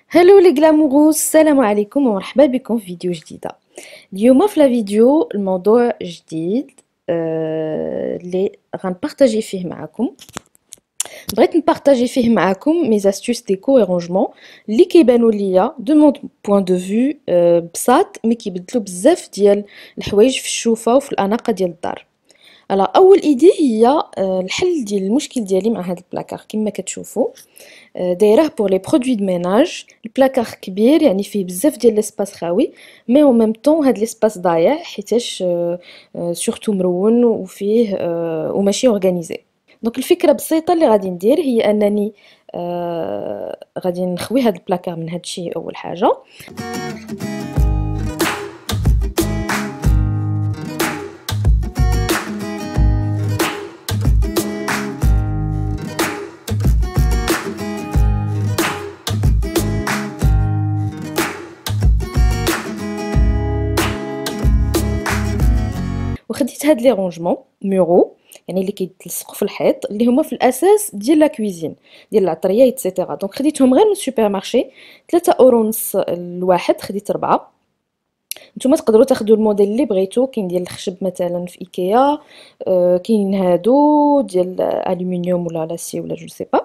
هلو لي غلاموروس، السلام عليكم ومرحبا بكم في فيديو جديدة. اليوم في الفيديو الموضوع جديد اللي غنبارطاجي فيه معكم. بغيت نبارطاجي فيه معكم مي زاستيوس ديكو اي رونجمون اللي كيبانوا ليا دو مون بوين دو فيو بساط مي كيبدلوا بزاف ديال الحوايج في الشوفه وفي الاناقه ديال الدار. اول ايدي هي الحل ديال المشكل ديالي مع هذا البلاكار. كما كتشوفوا دايره بور لي برودوي دو ميناج. البلاكار كبير يعني فيه بزاف ديال ليسباس خاوي، مي او ميم طون هاد ليسباس ضايع حيتاش سورتو مرون وفيه وماشي اورغانيزي. دونك الفكره بسيطه اللي غادي ندير هي انني غادي نخوي هاد البلاكار من هاد الشيء اول حاجه. وخديت هاد لي رونجمون مورو يعني اللي كيتلصقوا في الحيط اللي هما في الاساس ديال لا كويزين ديال العطريه ايتترا. دونك خديتهم غير من السوبر مارشي 3 اورو ونص الواحد، خديت 4. نتوما تقدروا تاخذوا الموديل اللي بغيتو، كاين ديال الخشب مثلا في ايكيا، كاين هادو ديال الومنيوم ولا لاسي ولا جو سي با،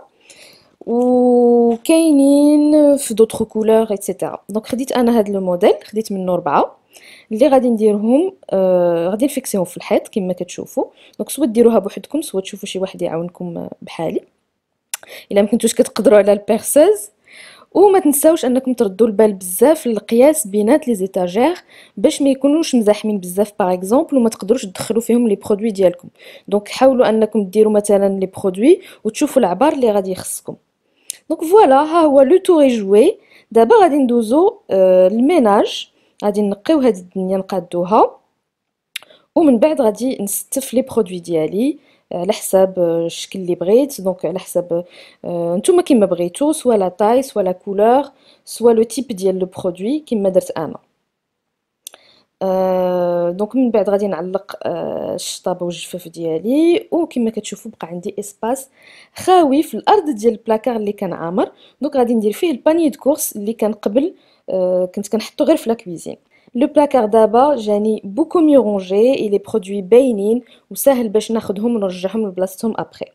وكاينين في دوطخ كولور ايتترا. دونك خديت انا هاد لو موديل، خديت منه 4 اللي غادي نديرهم غادي نفيكسيهم في الحيط كما كتشوفوا. دونك سوا ديروها بوحدكم سوا تشوفوا شي واحد يعاونكم بحالي الا ما كنتوش كتقدروا على البيرسوز. وما تنساوش انكم تردوا البال بزاف للقياس بينات لي زيتاجير باش ما يكونوش مزاحمين بزاف باغ اكزومبل وما تقدروش تدخلوا فيهم لي برودوي ديالكم. دونك حاولوا انكم ديروا مثلا لي برودوي وتشوفوا العبار اللي غادي يخصكم. دونك فوالا ها هو لو تور جوي. دابا غادي ندوزو الميناج، غادي نقيو هاد الدنيا نقادوها ومن بعد غادي نستف لي برودوي ديالي على حساب الشكل اللي بغيت. دونك على حساب نتوما كيما بغيتو، سوا لا طاي سوا لا كولور سوا لو تيب ديال لو برودوي كيما درت انا. دونك من بعد غادي نعلق الشطابه والجفاف ديالي، وكما كتشوفوا بقى عندي اسباس خاوي في الارض ديال البلاكار اللي كان عامر. دونك غادي ندير فيه الباني دو كورس اللي كان قبل كنت كنحطو غير في لا كويزين. لو بلاكار دابا جاني بوكو ميو رونجي اي لي برودوي باينين وسهل باش ناخذهم ونرجعهم لبلاصتهم ابري.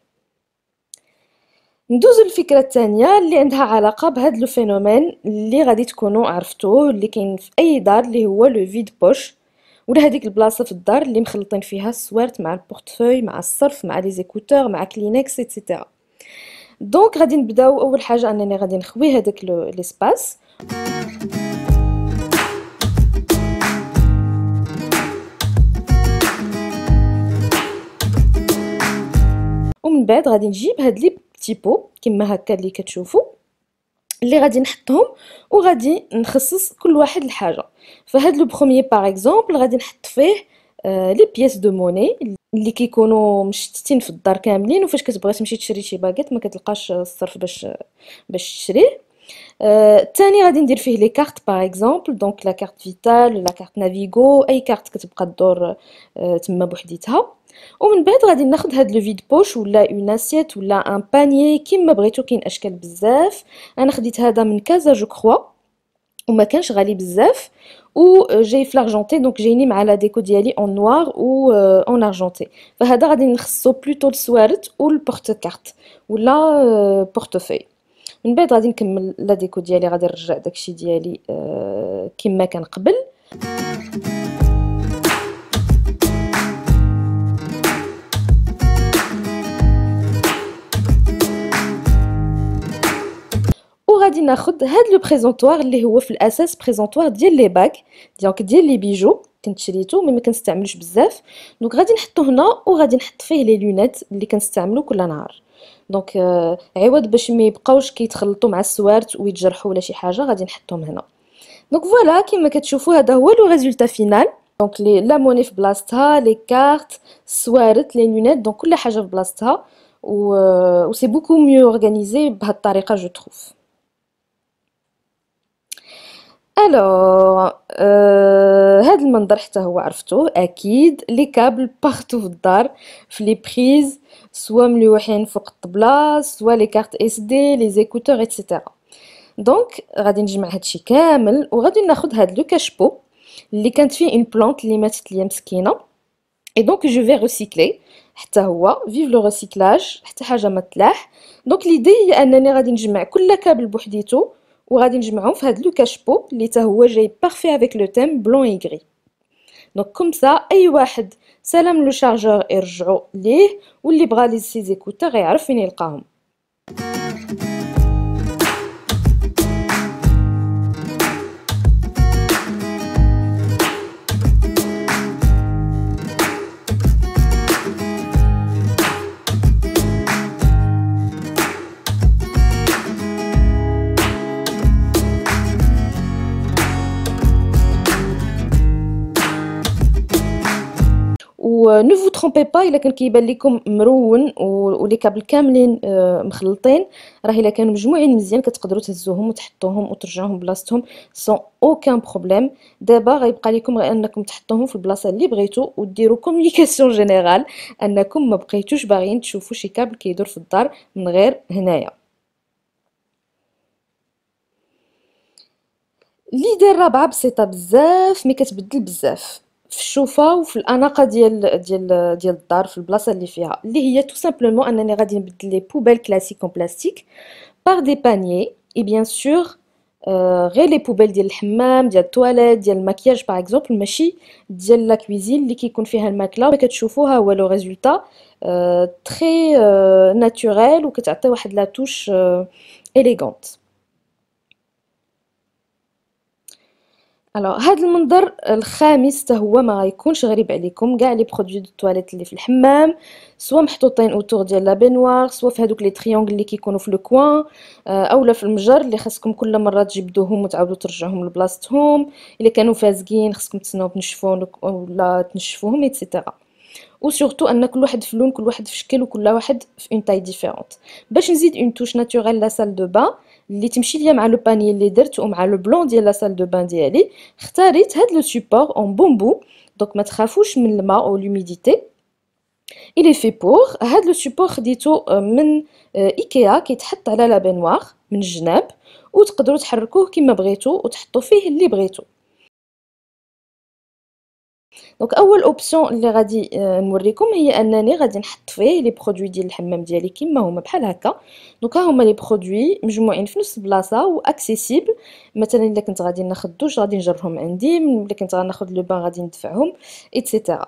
ندوزو للفكره الثانيه اللي عندها علاقه بهذا لو فينومين اللي غادي تكونوا عرفتوه، اللي كاين في اي دار، اللي هو لو فيد بوش، ولا هذيك البلاصه في الدار اللي مخلطين فيها السوارت مع البورتفوي مع الصرف مع لي زيكوتور مع كلينكس ايتترا. دونك غادي نبداو اول حاجه انني غادي نخوي هذاك ليسباس، ومن بعد غادي نجيب هاد لي بتي بو كما هكا اللي كتشوفوا اللي غادي نحطهم وغادي نخصص كل واحد الحاجه. فهاد لو بروميير باغ اكزومبل غادي نحط فيه لي بياس دو موني اللي كيكونوا مشتتين في الدار كاملين، وفاش كتبغي تمشي تشري شي باكيت ما كتلقاش الصرف باش تشريه. الثاني غادي ندير فيه لي كارت باغ اكزومبل، دونك لا كارت فيتال لا كارت نافيغو، اي كارت كتبقى الدور تما بوحديتها. ومن بعد غادي ناخذ هاد لو فيد بوش ولا اون اسيت ولا ان بانيي كيما بغيتو، كاين اشكال بزاف. انا خديت هذا من كازا جو كخوا وما كانش غالي بزاف، و جاي في لارجونتي دونك جايني مع لا ديكو ديالي اون نوار و اون ارجونتي. فهذا غادي نخصو بلوتو السوارت والبورت كارت ولا بورتفوي. من بعد غادي نكمل لا ديكو ديالي، غادي نرجع داكشي ديالي كما كان قبل. وغادي ناخذ هاد لو بريزونطوار اللي هو في الاساس بريزونطوار ديال لي باك، دونك ديال لي بيجو كنت شريته مي ما كنستعملوش بزاف. دونك غادي نحطو هنا وغادي نحط فيه لي لونيت اللي كنستعملو كل نهار. دونك عوض باش ما يبقاوش كيتخلطوا مع السوارت ويتجرحوا ولا شي حاجه غادي نحطهم هنا. دونك فوالا كما كتشوفوا هذا هو لو ريزولتا فينال. دونك لي لا موني في بلاصتها، لي كارت، السوارت، لي لونيت، دونك كل حاجه في بلاصتها و سي بوكو ميو اورغانيزي بهاد الطريقه جو تروف. الوغ هاد المنظر حتى هو عرفتوه اكيد. لي كابل بارتو في الدار، في لي بريز، سوا ملوحين فوق الطبله، سوا لي كارت اس دي، لي زيكوتور ايتترا. دونك غادي نجمع هادشي كامل وغادي ناخد هاد لو كاشبو اللي كانت فيه اون بلانت اللي ماتت ليا مسكينه. اي دونك جو في ريسيكلي حتى هو فيف لو ريسيكلاج، حتى حاجه ما تلاح. دونك ليدي هي انني غادي نجمع كل كابل بوحديتو وغادي نجمعهم في هاد لو كاشبو اللي حتى هو جاي بارفي افيك لو تيم بلون اي غري. دونك كوم سا اي واحد سلام لو شارجور يرجعوا ليه، واللي بغى لي سي زيكوتور غيعرف فين يلقاهم. و ne vous trompez pas، الا كان كيبان لكم مرون ولي كابل كاملين مخلطين، راه الا كانوا مجموعين مزيان كتقدروا تهزوهم وتحطوهم وترجعوهم بلاصتهم سون اوكان بروبليم. دابا غيبقى لكم غير انكم تحطوهم في البلاصه اللي بغيتو وديروا كومونيكاسيون جينيرال انكم ما بقيتوش باغيين تشوفوا شي كابل كيدور في الدار من غير هنايا. ليدي الرابعه بسيطه بزاف مي كتبدل بزاف في الشوفه وفي الاناقه ديال الدار في البلاصه اللي فيها، اللي هي تو سامبلومون انني غادي نبدل لي بوبيل كلاسيك اون بلاستيك بار دي بانيي. اي بيان سور غير لي بوبيل ديال الحمام ديال التواليت ديال المكياج باغ اكزومبل، ماشي ديال لا كويزين اللي كيكون فيها الماكله كتشوفوها هو لو ريزولتا تري ناتوريل وكتعطي واحد لا توش اليغونت. الوغ هاد المنظر الخامس حتى هو ما غيكونش غريب عليكم، كاع لي برودوي دو تواليت اللي في الحمام سوا محطوطين اوتور ديال لا بينوار، سوا في هادوك لي تريونغل اللي كيكونوا في لو كوان، اولا في المجر اللي خاصكم كل مره تجبدوهم وتعاودوا ترجعوهم لبلاصتهم، الا كانوا فازقين خاصكم تسناو تنشفوهم ولا تنشفوهم ايتترا. و سورتو ان كل واحد في لون، كل واحد في شكل، وكل واحد في اون تاي ديفيرونت. باش نزيد اون توش ناتوريل لا سال دو بان اللي تمشي ليا مع لو باني اللي درت ومع لو بلون ديال لا سال دو بان ديالي، اختاريت هاد لو سوبور اون بومبو. دونك ما تخافوش من الماء او لوميديتي. il est fait pour هاد لو سوبور خديتو من ايكيا كيتحط على لا بينوار من الجناب وتقدروا تحركوه كما بغيتو وتحطوا فيه اللي بغيتو. دونك اول اوبسيون اللي غادي نوريكم هي انني غادي نحط فيه لي برودوي ديال الحمام ديالي كيما هما بحال هكا. دونك ها هما لي برودوي مجموعين في نفس البلاصه واكسيسيبل. مثلا الا كنت غادي ناخذ دوش غادي نجرهم عندي، الا كنت غناخذ لو بان غادي ندفعهم ايتترا.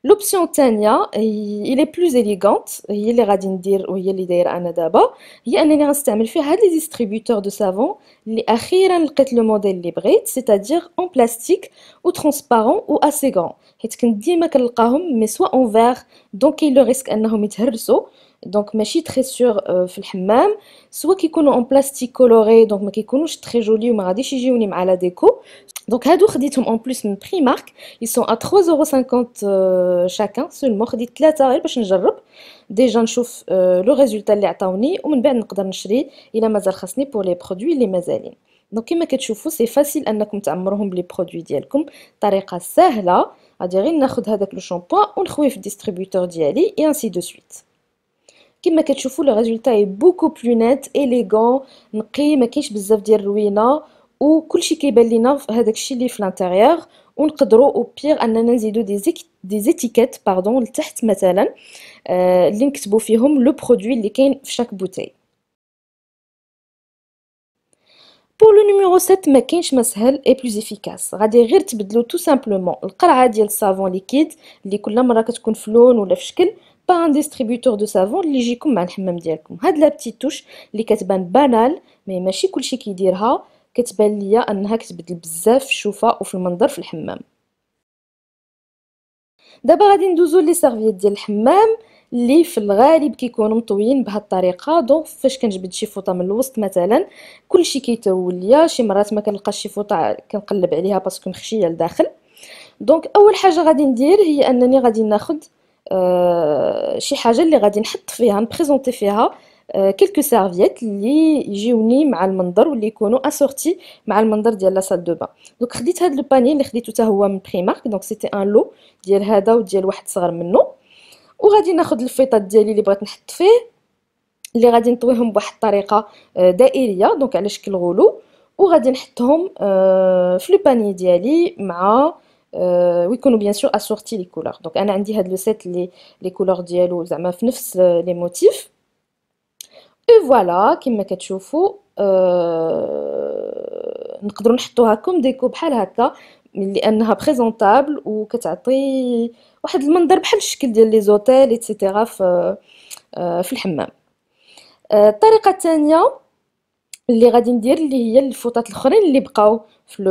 لوبسيون الثانيه هي لي بلوز اليغونت، هي اللي غادي ندير وهي اللي دايره انا دابا، هي انني غنستعمل فيها هاد لي ديستريبيوتور دو سافون اللي اخيرا لقيت لو موديل اللي بغيت، سيتادير اون بلاستيك و ترونسبارون و اسي غران، حيت كنت ديما كنلقاهم مي سوا اون فيغ دونك كاين لو ريسك انهم يتهرسوا، دونك ماشي تري سور في الحمام، سوا كيكونوا اون بلاستيك كولوري دونك ما كيكونوش تري جولي وما غاديش يجيوني مع لا ديكو. دونك هادو خديتهم اون بليس من بريمارك، ils sont à 3,50 € chacun seulement. خديت 3 غير باش نجرب ديجا نشوف لو ريزولتا اللي عطاوني ومن بعد نقدر نشري الا مازال خاصني بور لي برودوي اللي مازالين. دونك كما كتشوفوا سي فاسيل انكم تعمروهم بلي برودوي ديالكم، طريقه سهله. غادي غير ناخذ هذاك لو شامبوان ونخويه في الديستريبيوتور ديالي اي انسي دو سويت. كما كتشوفوا لو ريزولتا اي بوكو بلو نيت اليغون نقي، ما كاينش بزاف ديال الروينه وكلشي كيبان لينا في هذاك الشيء اللي في الانتيريور. ونقدروا او بير اننا نزيدوا دي زيتيكيت باردون لتحت مثلا اللي نكتبوا فيهم لو برودوي اللي كاين في شاك بوتاي. بور لو نيميرو 7 ما كاينش ما سهل اي بلوز افيكاس، غادي غير تبدلوا تو سامبلومون القرعه ديال الصابون ليكيد اللي كل مره كتكون في لون ولا في شكل با ان ديستريبيوتور دو سافون اللي يجيكم مع الحمام ديالكم. هاد لا بتيت توش اللي كتبان بانال مي ماشي كلشي كيديرها، كتبان ليا انها كتبدل بزاف في الشوفه وفي المنظر في الحمام. دابا غادي ندوزو لي سيرفييت ديال الحمام اللي في الغالب كيكونوا مطويين بهذه الطريقه. دونك فاش كنجبد شي فوطه من الوسط مثلا كلشي كيترول ليا، شي مرات ما كنلقاش شي فوطه كنقلب عليها باسكو مخشيه لداخل. دونك اول حاجه غادي ندير هي انني غادي ناخذ شي حاجه اللي غادي نحط فيها نبريزونطي فيها كلكو سيرفييت اللي يجيوني مع المنظر واللي يكونوا اسورتي مع المنظر ديال لا سال دو بان. دونك خديت هذا لو باني اللي خديته حتى هو من بريمارك، دونك سيتي ان لو ديال هذا وديال واحد صغر منه، وغادي ناخذ الفيطات ديالي اللي بغيت نحط فيه اللي غادي نطويهم بواحد الطريقه دائريه دونك على شكل غلو، وغادي نحطهم في لو باني ديالي مع ويكونوا بيان سور اسورتي لي كولور. دونك انا عندي هاد لو سيت لي كولور ديالو زعما في نفس لي موتيف. اي فوالا كما كتشوفوا نقدروا نحطوها كوم ديكو بحال هكا لانها بريزونطابل وكتعطي واحد المنظر بحال الشكل ديال لي زوتيل ايتترا في الحمام. الطريقه الثانيه اللي غادي ندير اللي هي الفوطات الاخرين اللي بقاو في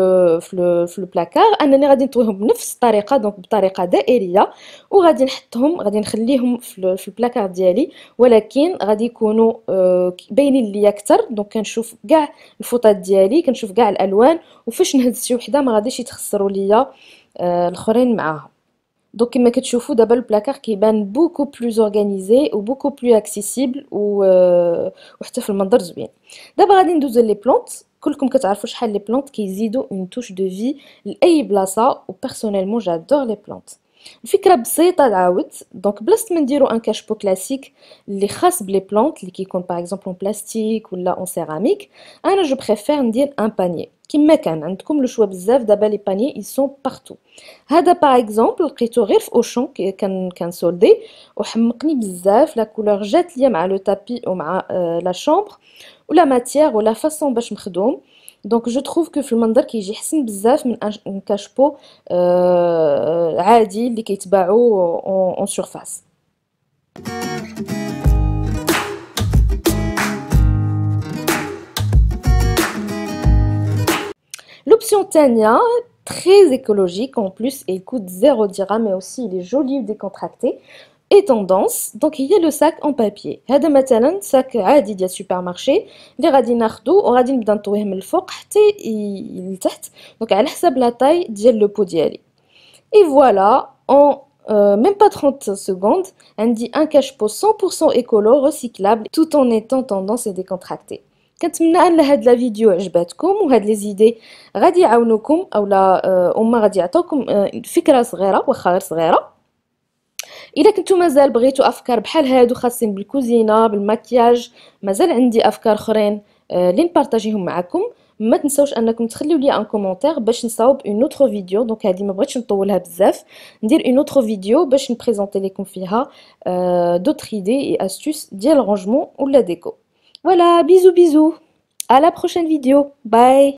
لو بلاكار، انني غادي نطويهم بنفس الطريقه دونك بطريقه دائريه، وغادي نحطهم غادي نخليهم في البلاكار ديالي، ولكن غادي يكونوا باينين ليا اكثر. دونك كنشوف كاع الفوطات ديالي، كنشوف كاع الالوان، وفاش نهز شي وحده ما غاديش يتخسروا ليا الاخرين معاهم. دونك كما كتشوفوا دابا البلاكار كيبان بوكو بلوز اورغانيزي و بوكو بلو اكسيسيبل وحتى في المنظر زوين. دابا غادي ندوزو لي بلونط. كلكم كتعرفوا شحال لي بلونط كيزيدوا اون توش دو في لاي بلاصه، و بيرسونيلمون جادور لي بلونط. الفكره بسيطه العاود. دونك بلاصه ما نديرو ان كاشبو كلاسيك اللي خاص بلي بلونط اللي كيكون باغ اكزومبل اون بلاستيك ولا اون سيراميك، انا جو بريفير ندير ان باني كما كان عندكم لو شوا بزاف. دابا لي باني ils sont partout. هذا باغ اكزومبل لقيتو غير في اوشون كان سولدي وحمقني بزاف. لا كولور جات ليا مع لو تابي ومع لا شامبر ولا ماتيير ولا فاصون باش مخدوم. دونك جو تروف كو في المنظر كيجي حسن بزاف من ان كاشبو عادي اللي كيتباعوا اون سورفاس. L'option الثانيه très écologique en plus et il coûte 0 dirham, mais aussi il est joli ou décontracté et tendance. Donc il y a le sac en papier. هذا مثلا sac عادي ديال سوبرمارشي اللي غادي ناخذو وغادي نبدا نطويه من الفوق حتى لتحت، دونك على حساب لا طاي ديال لو بو ديالي. Et voilà en même pas 30 secondes عندي un cache-pot 100% écolo recyclable tout en étant tendance et décontracté. كنتمنى ان هاد لا فيديو عجباتكم وهاد لي زيدي غادي يعاونوكم اولا هما غادي يعطوكم فكره صغيره واخا غير صغيره. اذا كنتو مازال بغيتو افكار بحال هادو خاصين بالكوزينه بالمكياج، مازال عندي افكار اخرين اللي نبارطاجيهم معكم. ما تنساوش انكم تخليو لي ان كومونتير باش نصاوب اون اوتر فيديو. دونك هذه ما بغيتش نطولها بزاف، ندير اون اوتر فيديو باش نبريزونطي لكم فيها دوطر ايدي اي استوس ديال رانجمون ولا ديكو. Voilà, bisous bisous. À la prochaine vidéo. Bye.